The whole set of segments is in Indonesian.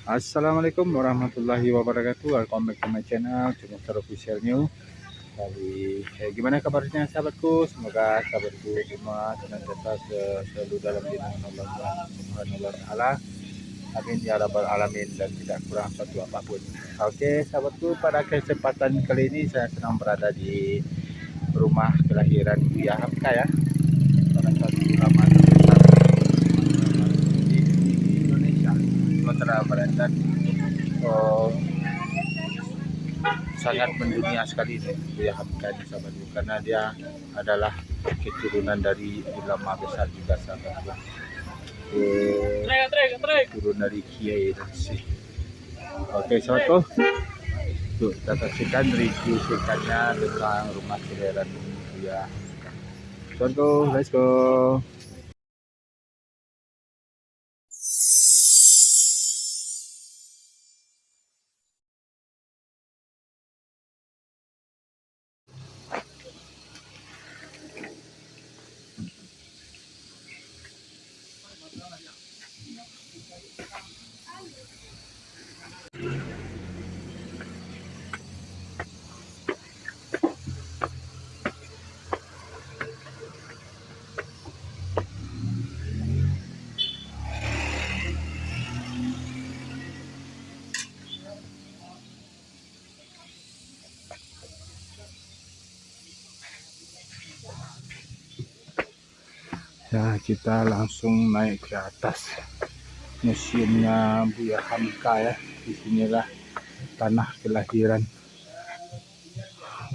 Assalamualaikum warahmatullahi wabarakatuh. Welcome back to my channel, Channel Official New. Gimana kabarnya sahabatku? Semoga sahabatku semua senantiasa selalu dalam lindungan Allah Subhanahu wa taala. Amin ya rabbal alamin dan tidak kurang satu apapun. Oke, sahabatku, pada kesempatan kali ini saya sedang berada di rumah kelahiran Buya Hamka ya. Salah satu ulama terbesar di Indonesia, Sumatera Barat, dan sangat mendunia sekali nih Buya Hamka ini sahabatku, karena dia adalah keturunan dari ulama besar juga sahabatku, turun dari kiai dan sih. Oke sahabatku, yuk kita saksikan review singkatnya tentang rumah kelahiran Buya Hamka. Sahabatku, let's go. Ya, kita langsung naik ke atas museumnya Buya Hamka ya. Disinilah tanah kelahiran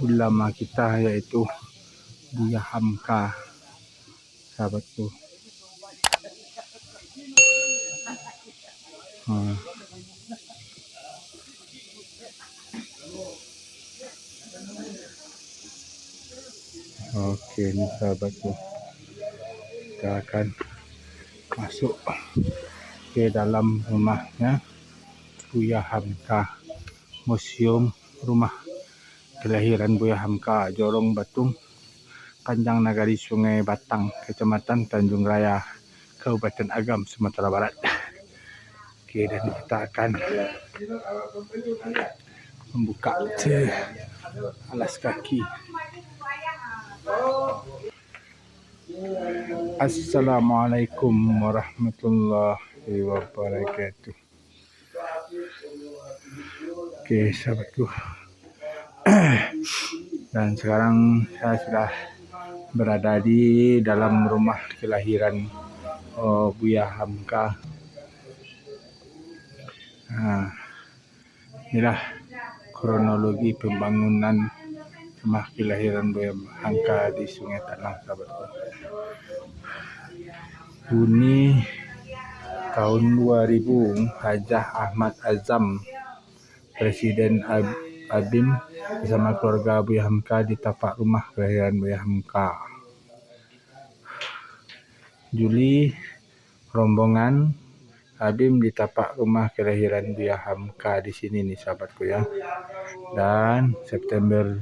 ulama kita, yaitu Buya Hamka, sahabatku. Oke, ini sahabatku, kita akan masuk ke dalam rumahnya Buya Hamka, museum rumah kelahiran Buya Hamka, Jorong Batung, Panjang Nagari, Sungai Batang, Kecamatan Tanjung Raya, Kabupaten Agam, Sumatera Barat. Oke, dan kita akan membuka alas kaki. Assalamualaikum warahmatullahi wabarakatuh. Oke sahabatku, dan sekarang saya sudah berada di dalam rumah kelahiran Buya Hamka. Nah, inilah kronologi pembangunan rumah kelahiran Buya Hamka di Sungai Tanah, sahabatku. Juni tahun 2000, Hajah Ahmad Azam, Presiden Abim bersama keluarga Buya Hamka di tapak rumah kelahiran Buya Hamka. Juli, rombongan Abim di tapak rumah kelahiran Buya Hamka di sini nih sahabatku ya. Dan September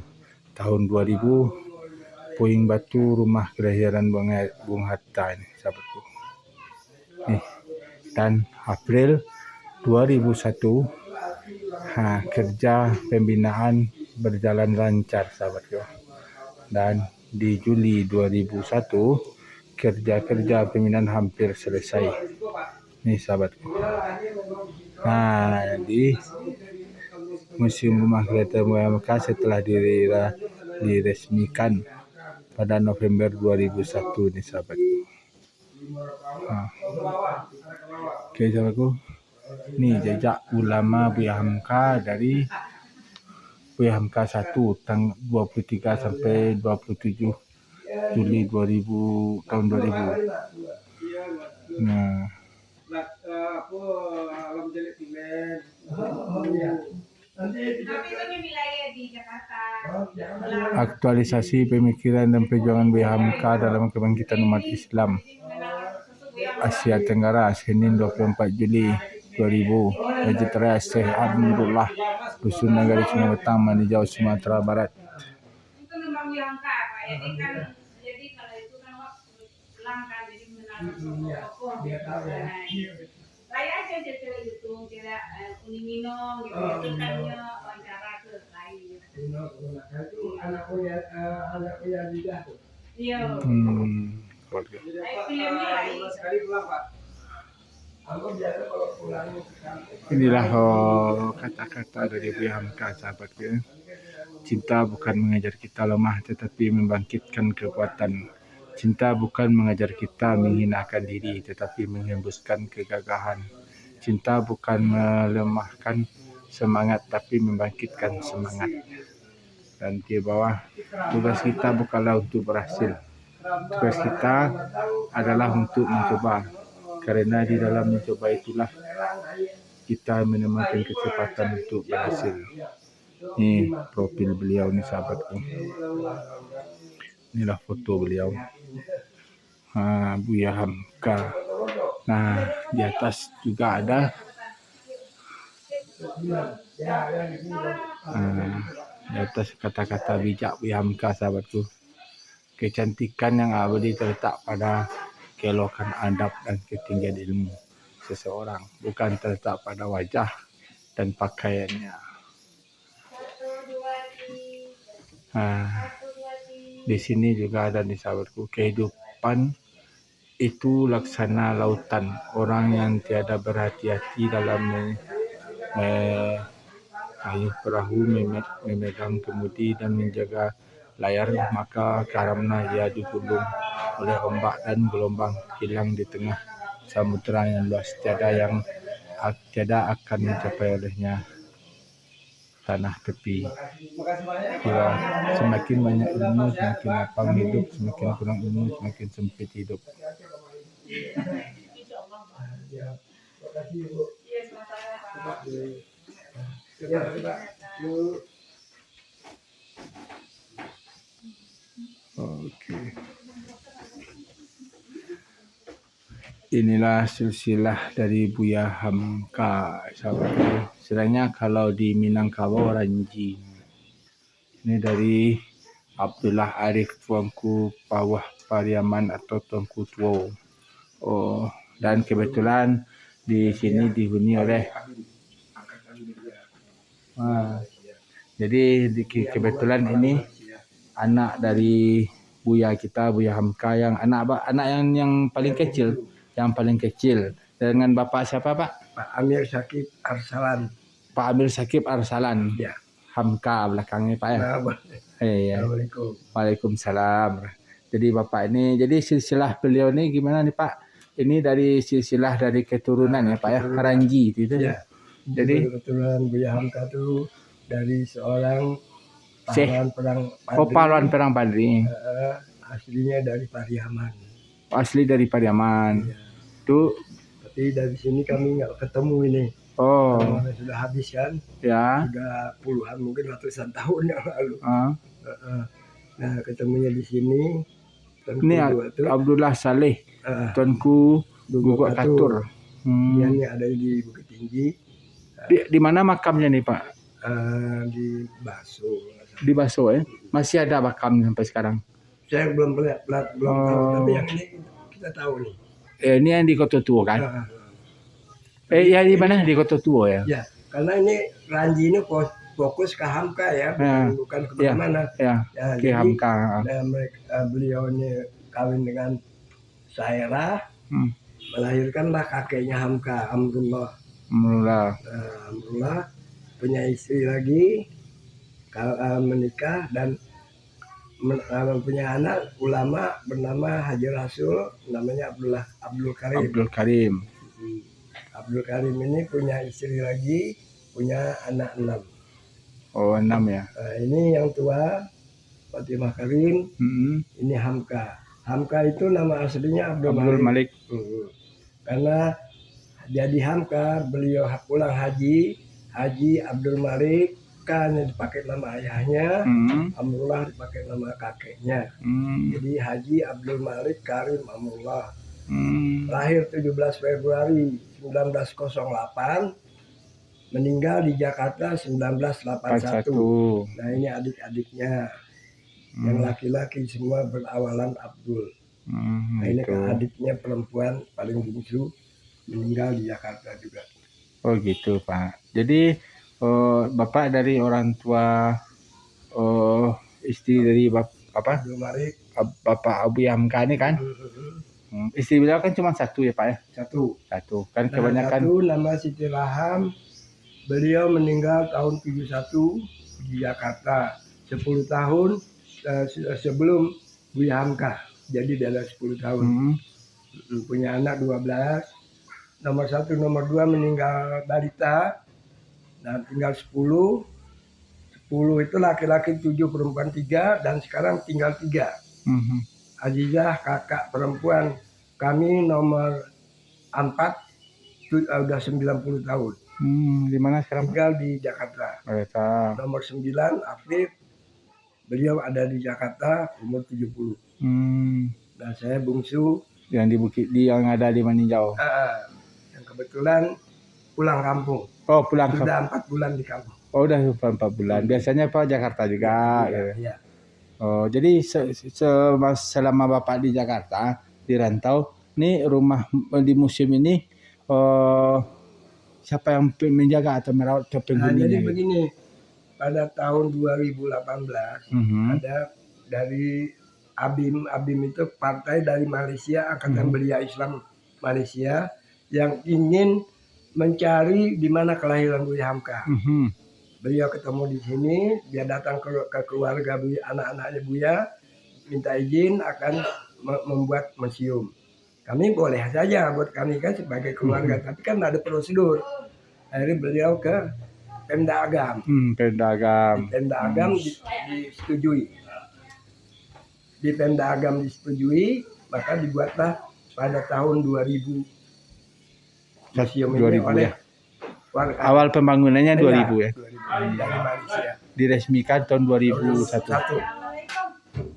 tahun 2000, puing batu rumah kelahiran Bung Hatta ini sahabatku. Nih. Dan April 2001, kerja pembinaan berjalan lancar sahabatku. Dan di Juli 2001, kerja pembinaan hampir selesai. Nih sahabatku. Nah, di Museum Rumah Kelahiran Buya Hamka setelah diresmikan pada November 2001 nih sahabatku. Nah. Oke sahabatku, ini jejak ulama Buya Hamka dari Buya Hamka 1 tanggal 23 sampai 27 Juli 2000 tahun 2000. Nah, aktualisasi pemikiran dan perjuangan Buya Hamka dalam kebangkitan umat Islam Asia Tenggara, Senin 24 Juli 2000, Masjid Raya Syekh Abdullah, Dusun Nagari, Sungai Batang, Manijau, Sumatera Barat. Keluarga. Inilah kata-kata dari Buya Hamka, sahabatku. Cinta bukan mengajar kita lemah, tetapi membangkitkan kekuatan. Cinta bukan mengajar kita menghinakan diri, tetapi menghembuskan kegagahan. Cinta bukan melemahkan semangat, tapi membangkitkan semangat. Dan di bawah, tugas kita bukanlah untuk berhasil. Tugas kita adalah untuk mencoba. Karena di dalam mencoba itulah kita menemukan kecepatan untuk berhasil. Ini profil beliau nih, sahabatku. Inilah foto beliau. Buya Hamka. Nah, di atas juga ada di atas kata-kata bijak Buya Hamka, sahabatku. Kecantikan yang abadi terletak pada keelokan adab dan ketinggian ilmu seseorang, bukan terletak pada wajah dan pakaiannya. Di sini juga ada nih, sahabatku. Kehidupan itu laksana lautan. Orang yang tiada berhati-hati dalam mengayuh perahu, memegang kemudi dan menjaga layar, maka karena ia digulung oleh ombak dan gelombang, hilang di tengah samudera yang luas, tiada akan mencapai olehnya tanah tepi. Semakin banyak ilmu, semakin lapang hidup. Semakin kurang ilmu, semakin sempit hidup. Oke. Inilah silsilah dari Buya Hamka, sahabatku. Istilahnya kalau di Minangkabau Ranji. Ini dari Abdullah Arif, Tuanku Pawah Pariaman atau Tuanku Tuo. Dan kebetulan di sini dihuni oleh jadi kebetulan ini anak dari Buya kita, Buya Hamka, yang anak yang paling kecil, dengan bapak siapa, Pak? Pak Amir Sakib Arsalan. Pak Amir Sakib Arsalan. Ya. Hamka belakangnya, Pak ya. Ya. Waalaikumsalam. Jadi bapak ini, jadi silsilah beliau ini gimana nih, Pak? Ini dari silsilah dari keturunan ya, Pak ya, Ranji itu. Ya. Jadi keturunan Buya Hamka itu dari seorang pahlawan perang Badri. Aslinya dari Pariaman. Asli dari Pariaman. Ya. Tuh. Tapi dari sini kami nggak ketemu ini. Sudah habis kan? Ya. Sudah puluhan, mungkin ratusan tahun yang lalu. Nah, ketemunya di sini. Ini Abdullah Saleh, Tuanku Guguk Katur. Dia ini ada di Bukit Tinggi. Di mana makamnya nih, Pak? Di Baso. Di Baso ya? Masih ada makamnya sampai sekarang? Saya belum tahu, tapi yang ini kita tahu nih. Ini yang di Kota Tua kan? Ya di mana? Di Kota Tua ya? Ya, karena ini Ranji ini fokus ke Hamka ya, bukan kemana-mana. Ya, ke Hamka. Beliau ini kawin dengan Sairah, melahirkanlah kakeknya Hamka, Amrullah. Amrullah punya istri lagi, menikah dan punya anak ulama bernama Haji Rasul, namanya Abdul Karim. Abdul Karim ini punya istri lagi, punya anak 6. 6 ya. Ini yang tua Fatimah Karim. Ini Hamka. Hamka itu nama aslinya Abdul Malik. Karena jadi Hamka, beliau pulang Haji Abdul Malik kan dipakai nama ayahnya, Amrullah dipakai nama kakeknya. Jadi Haji Abdul Malik Karim Amrullah. Lahir 17 Februari 1908, meninggal di Jakarta 1981. Nah, ini adik-adiknya. Yang laki-laki semua berawalan Abdul. Nah, ini kan adiknya perempuan paling bungsu. meninggal di Jakarta juga. Oh gitu Pak. Jadi Bapak dari orang tua istri dari Abdul Malik. Bapak Abu Hamka ini kan? Istri beliau kan cuma satu ya Pak ya? Satu. Kan Nah, kebanyakan. satu nama Siti Raham. Beliau meninggal tahun 71 di Jakarta. 10 tahun sebelum Buya Hamka. Jadi dia ada 10 tahun. Punya anak 12. Nomor 1, nomor 2 meninggal balita. Nah, tinggal 10. 10 itu laki-laki 7, perempuan 3, dan sekarang tinggal 3. Azizah kakak perempuan kami nomor 4 udah 90 tahun. Di mana sekarang? Tinggal di Jakarta. Nomor 9 Afif, beliau ada di Jakarta umur 70. Dan saya bungsu yang di Bukit yang ada di Maninjau. Yang kebetulan pulang kampung. Oh, pulang sudah 4 bulan di kampung. Oh, udah 4 bulan. Biasanya Pak Jakarta juga. Iya. Oh, jadi selama Bapak di Jakarta, di rantau, nih rumah di museum ini siapa yang menjaga atau merawat penghuninya? Jadi begini, pada tahun 2018 ada dari ABIM itu partai dari Malaysia, Angkatan Belia Islam Malaysia, yang ingin mencari di mana kelahiran Buya Hamka. Beliau ketemu di sini, dia datang ke keluarga Buya, anak-anaknya Buya, minta izin akan membuat museum. Kami boleh saja buat kami kan sebagai keluarga, tapi kan ada prosedur. Akhirnya beliau ke Pemda Agam. Pemda Agam. Di Pemda Agam disetujui. Di Pemda Agam disetujui, maka dibuatlah pada tahun 2000 museum ini oleh awal pembangunannya 2000 ya. 2000 dari Malaysia. Diresmikan tahun 2001.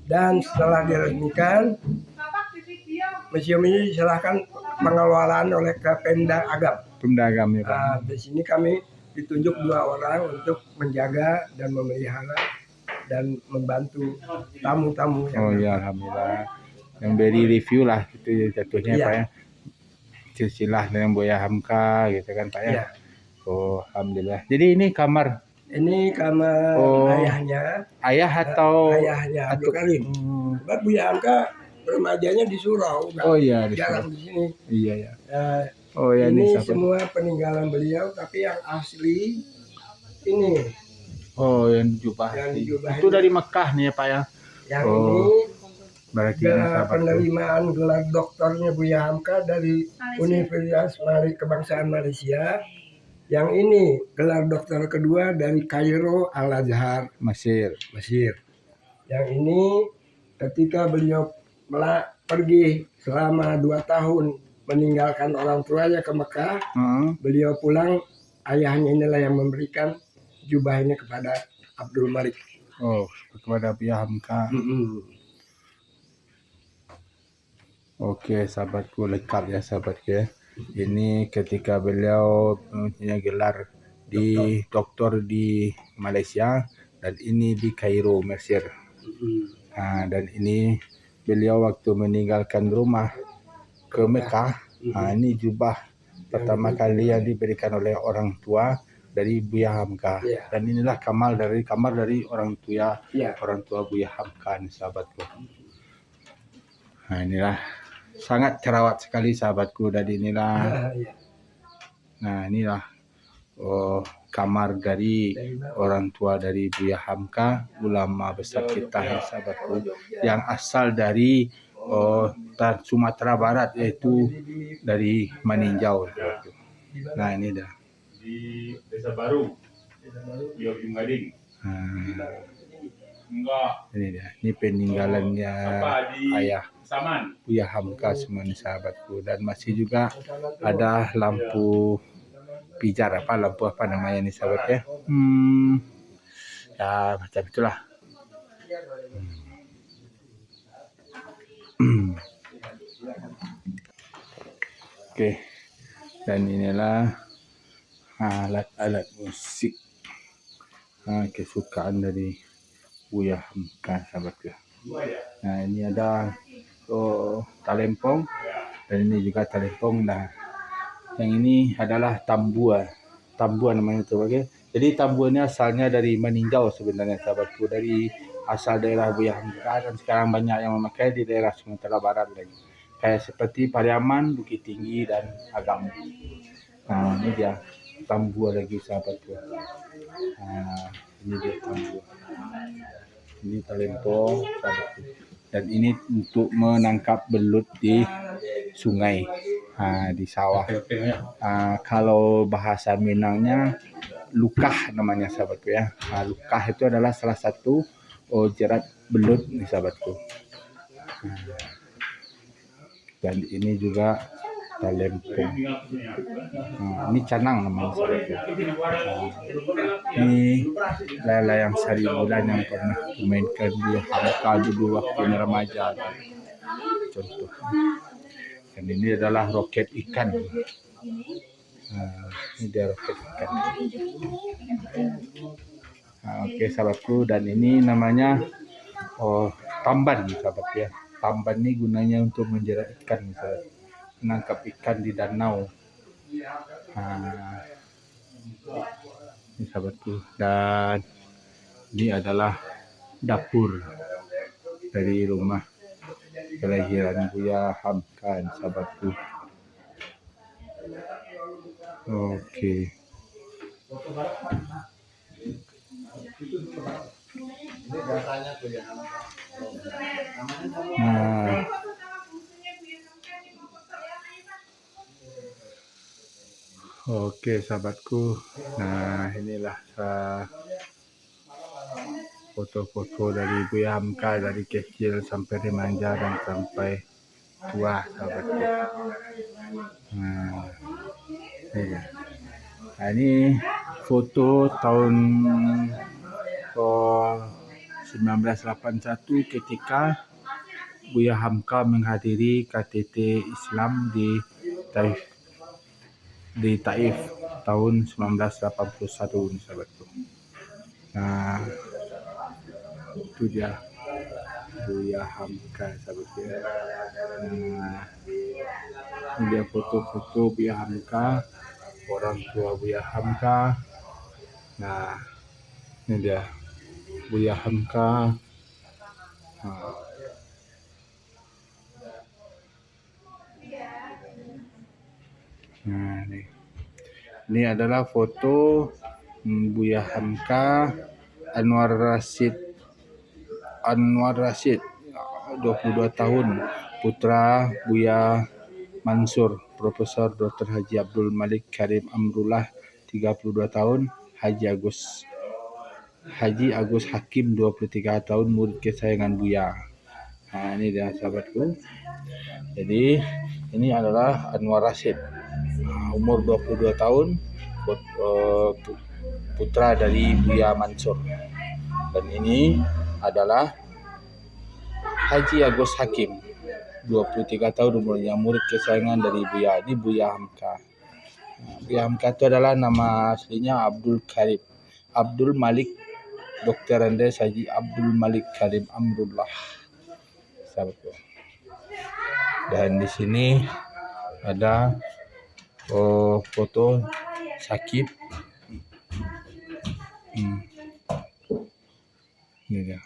Dan setelah diresmikan, museum ini diserahkan pengelolaan oleh Pemda Agam. Pemda Agam ya Pak. Di sini kami ditunjuk 2 orang untuk menjaga dan memelihara dan membantu tamu-tamu. Oh ya, alhamdulillah. Yang beri review lah gitu jatuhnya Pak ya. Silsilah dengan Buya Hamka gitu kan Pak ya. Iya. Oh, alhamdulillah. Jadi ini kamar. Ini kamar ayahnya. Ayah atau ayahnya Abdul Karim. Sebab Buya Hamka remajanya di Surau. Oh iya, jarang di sini. Iya ya. Oh ya, ini semua peninggalan beliau, tapi yang asli ini. Oh, yang jubah. Itu dari Mekah nih ya Pak ya. Yang ini berarti penerimaan gelar doktornya Buya Hamka dari Universitas Kebangsaan Malaysia. Yang ini gelar doktor kedua dari Kairo Al-Azhar, Mesir. Yang ini ketika beliau pergi selama 2 tahun meninggalkan orang tuanya ke Mekah, beliau pulang, ayahnya inilah yang memberikan jubah ini kepada Abdul Malik. Oh, kepada Buya Hamka. Oke, sahabatku, lengkap ya sahabatku ya. Ini ketika beliau punya gelar di doktor di Malaysia dan ini di Kairo, Mesir. Dan ini beliau waktu meninggalkan rumah ke Mekah. Ini jubah pertama kali yang diberikan oleh orang tua dari Buya Hamka. Dan inilah kamar dari orang tua Buya Hamka nih sahabatku. Nah, inilah sangat terawat sekali sahabatku. Dan inilah kamar dari orang tua dari Buya Hamka, ulama besar kita ya sahabatku, yang asal dari Sumatera Barat, yaitu dari Maninjau. Nah, ini dah di Desa Baru, Ujung Gading. Ini dia, ini peninggalannya ayah Buya Hamka semua nih sahabatku. Dan masih juga ada lampu pijar, lampu apa namanya nih sahabat ya. Ya macam itulah. Oke. Dan inilah alat-alat musik kesukaan dari Buya Hamka sahabatku. Nah, ini ada talempong, dan ini juga talempong. Nah, Yang ini adalah tambua. Tambua namanya itu, oke. Jadi tambua ini asalnya dari meninjau sebenarnya sahabatku, dari asal daerah Buya Hamka, dan sekarang banyak yang memakai di daerah Sumatera Barat lagi. Kayak seperti Pariaman, Bukit Tinggi, dan Agam. Nah, ini dia tambua lagi sahabatku. Nah, ini dia tambua. Ini talempong sahabatku. Dan ini untuk menangkap belut di sungai, di sawah. Kalau bahasa Minangnya lukah namanya sahabatku ya. Lukah itu adalah salah satu jerat belut nih sahabatku. Dan ini juga talempong. Ini canang namanya sahabatku. Ini layang sari bulan yang pernah dimainkan di Hamka dulu waktu remaja. Contoh. Dan ini adalah roket ikan. Ini dia roket ikan. Oke sahabatku, dan ini namanya tamban sahabat ya. Tamban ini gunanya untuk menjerat ikan, misalnya menangkap ikan di danau. Ini sahabatku, dan ini adalah dapur dari rumah kelahiran Buya Hamka sahabatku. Oke. Nah, oke sahabatku. Nah, inilah foto-foto dari Buya Hamka dari kecil sampai remaja dan sampai tua sahabatku. Nah, ini foto tahun 1981 ketika Buya Hamka menghadiri KTT Islam di Taif tahun 1981 sahabatku. Nah, itu dia Buya Hamka sahabatku. Nah, ini dia foto-foto Buya Hamka, orang tua Buya Hamka. Nah, ini dia Buya Hamka. Nah, ini adalah foto Buya Hamka Anwar Rashid 22 tahun, putra Buya Mansur, Profesor Dr. Haji Abdul Malik Karim Amrullah 32 tahun, Haji Agus Hakim 23 tahun, murid kesayangan Buya. Nah, ini dia sahabatku. Jadi ini adalah Anwar Rashid, umur 22 tahun, putra dari Buya Mansur. Dan ini adalah Haji Agus Hakim, 23 tahun umurnya, murid kesayangan dari Buya. Ini Buya Hamka. Buya Hamka itu adalah nama aslinya Abdul Malik Dr. Andes Haji Abdul Malik Karim Amrullah. Sahabatku. Dan di sini ada foto Sakib. Ini dia.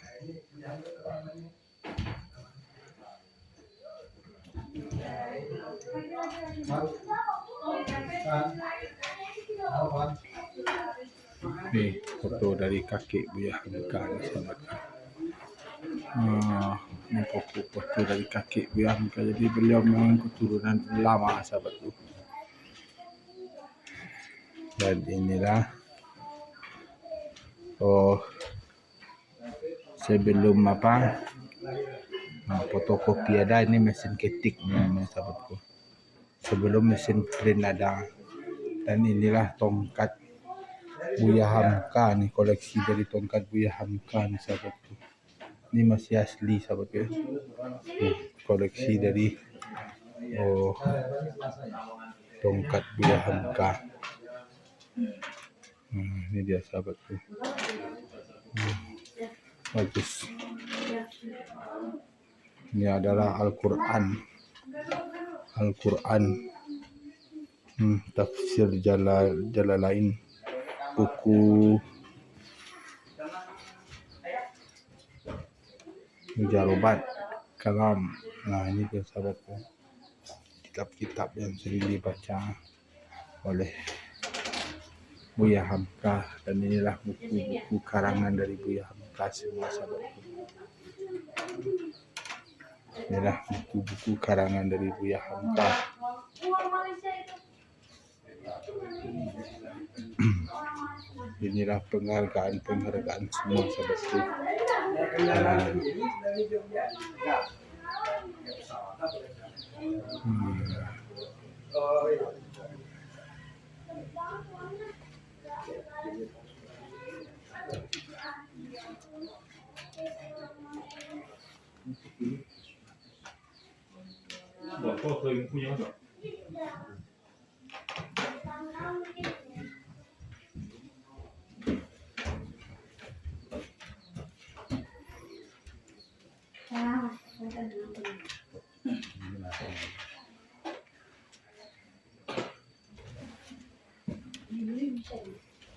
Nih foto dari kakek Buya Hamka, sahabatku. Ini foto dari kakek Buya Hamka. Jadi beliau memang keturunan ulama sahabatku. Dan inilah sebelum fotokopi ada, ini mesin ketik namanya sahabatku. Sebelum mesin print ada. Dan inilah tongkat Buya Hamka nih, koleksi dari tongkat Buya Hamka nih sahabatku. Ini masih asli sahabatku. Koleksi dari tongkat Buya Hamka. Ini dia sahabatku. Bagus. Ini adalah Al-Quran. Tafsir Jalalain, buku Mujarobat Kalam. Nah, ini dia sahabatku, kitab-kitab yang sering dibaca oleh Buya Hamka, dan inilah buku-buku karangan dari Buya Hamka semua sahabatku. Inilah buku-buku karangan dari Buya Hamka. Inilah penghargaan semua sahabatku.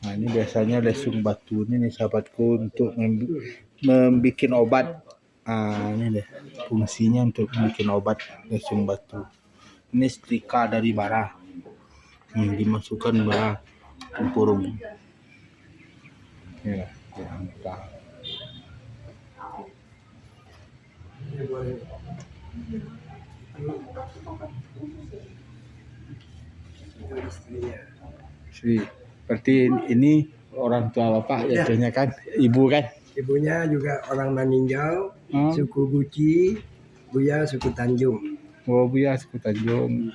Nah, ini biasanya lesung batu ini nih sahabatku untuk membuat obat. Ini deh fungsinya untuk membuat obat lesung batu. Ini setrika dari bara, dimasukkan bara tempurung. Inilah diangkat. Sri, berarti ini orang tua bapak ya, jatuhnya kan, ibu kan? Ibunya juga orang Maninjau, suku Guci, Buya suku Tanjung. Oh, Buya suku Tanjung.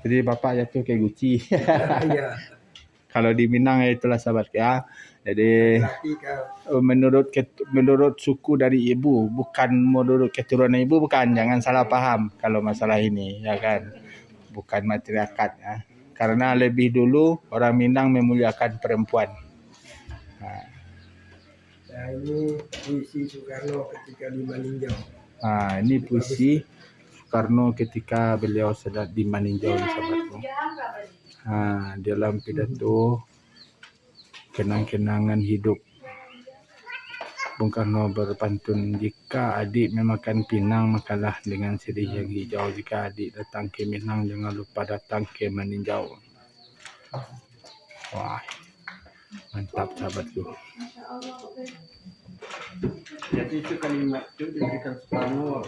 Jadi bapak jatuh kayak Guci. Iya. Kalau di Minang ya itulah sahabat ya. Jadi menurut suku dari ibu, bukan menurut keturunan ibu, bukan. Jangan salah paham kalau masalah ini, ya kan? Bukan matriarkat ya. Karena lebih dulu orang Minang memuliakan perempuan. Nah, ini puisi Soekarno ketika di Maninjau. Nah, ini puisi Soekarno ketika beliau sedang di Maninjau, sahabatku. Nah, dalam pidato kenang-kenangan hidup, Bung Karno berpantun, jika adik memakan pinang, makalah dengan sedih yang hijau. Jika adik datang ke Minang, jangan lupa datang ke Maninjau. Wah, mantap sahabatku. Jadi itu kalimat itu diberikan Soekarno.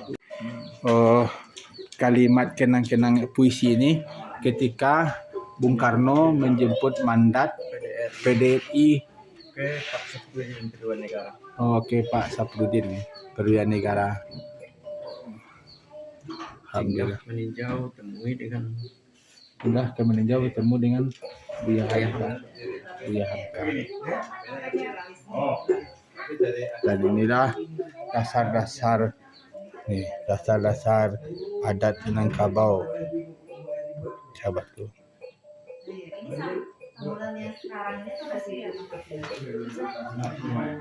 Kalimat kenang-kenang puisi ini ketika Bung Karno menjemput mandat PDRI Oke, Pak Sapudin Kedua Negara. Oke, Pak Sapudin Kedua Negara. Alhamdulillah. Meninjau temui dengan Sudah ke Meninjau ketemu dengan Buya Hamka. Dan inilah dasar-dasar adat Minangkabau, sahabatku.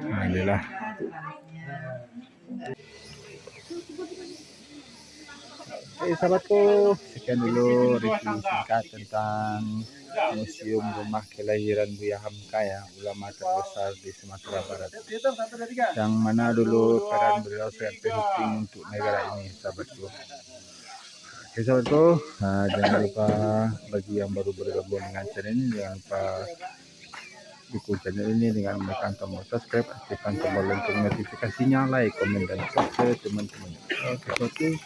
Alhamdulillah. Oke sahabatku, sekian dulu review singkat tentang Museum Rumah Kelahiran Buya Hamka ya, ulama terbesar di Sumatera Barat, yang mana dulu peran beliau sangat penting untuk negara ini, sahabatku. Oke sahabatku, jangan lupa bagi yang baru bergabung dengan channel ini, jangan lupa dukung channel ini dengan menekan tombol subscribe, aktifkan tombol lonceng notifikasinya, like, komen, dan share teman-teman. Oke,